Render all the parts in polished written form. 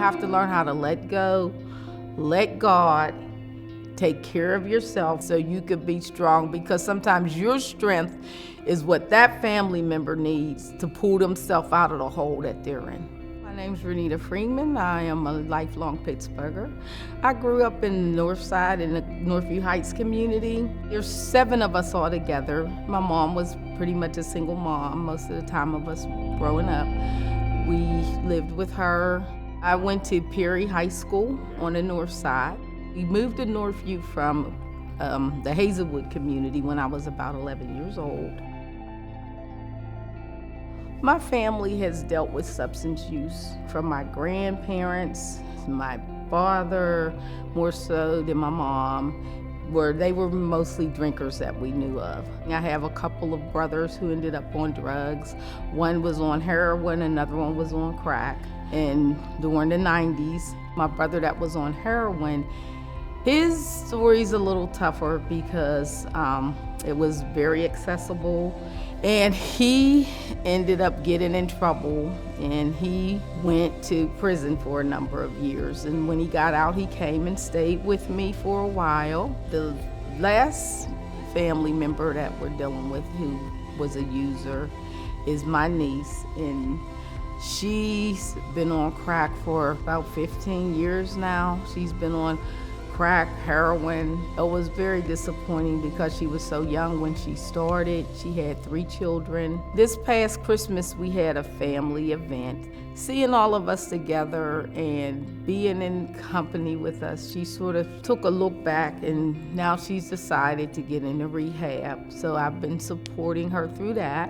have to learn how to let go, let God, take care of yourself so you could be strong, because sometimes your strength is what that family member needs to pull themselves out of the hole that they're in. My name's Renita Freeman. I am a lifelong Pittsburgher. I grew up in the North Side in the Northview Heights community. There's 7 of us all together. My mom was pretty much a single mom most of the time of us growing up. We lived with her. I went to Perry High School on the North Side. We moved to Northview from the Hazelwood community when I was about 11 years old. My family has dealt with substance use from my grandparents, my father, more so than my mom, where they were mostly drinkers that we knew of. I have a couple of brothers who ended up on drugs. One was on heroin, another one was on crack. And during the 90s, my brother that was on heroin, his story's a little tougher because it was very accessible, and he ended up getting in trouble, and he went to prison for a number of years. And when he got out, he came and stayed with me for a while. The last family member that we're dealing with who was a user is my niece, and she's been on crack for about 15 years now. She's been on crack, heroin. It was very disappointing because she was so young when she started. She had 3 children. This past Christmas, we had a family event. Seeing all of us together and being in company with us, she sort of took a look back, and now she's decided to get into rehab. So I've been supporting her through that.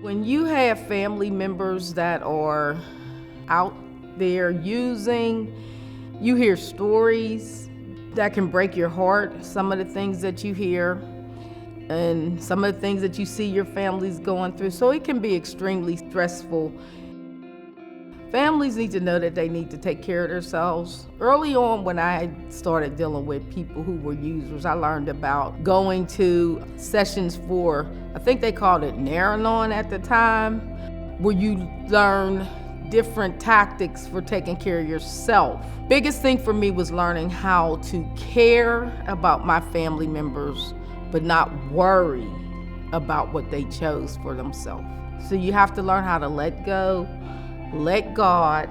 When you have family members that are out there using, you hear stories that can break your heart, some of the things that you hear and some of the things that you see your families going through. So it can be extremely stressful. Families need to know that they need to take care of themselves. Early on, when I started dealing with people who were users, I learned about going to sessions for, I think they called it Naranon at the time, where you learn different tactics for taking care of yourself. Biggest thing for me was learning how to care about my family members, but not worry about what they chose for themselves. So you have to learn how to let go, let God,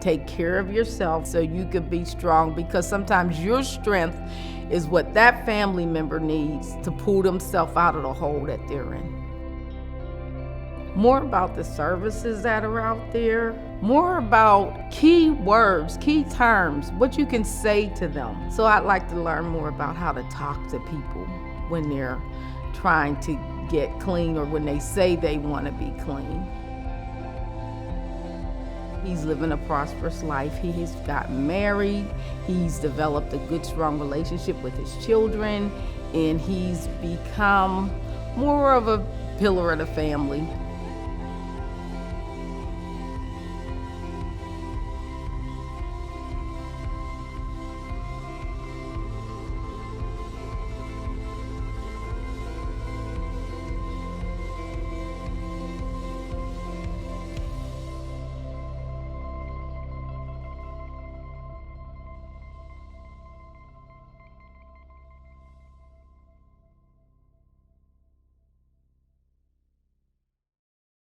take care of yourself so you could be strong, because sometimes your strength is what that family member needs to pull themselves out of the hole that they're in. More about the services that are out there, more about key words, key terms, what you can say to them. So I'd like to learn more about how to talk to people when they're trying to get clean or when they say they want to be clean. He's living a prosperous life. He's gotten married. He's developed a good, strong relationship with his children, and he's become more of a pillar of the family.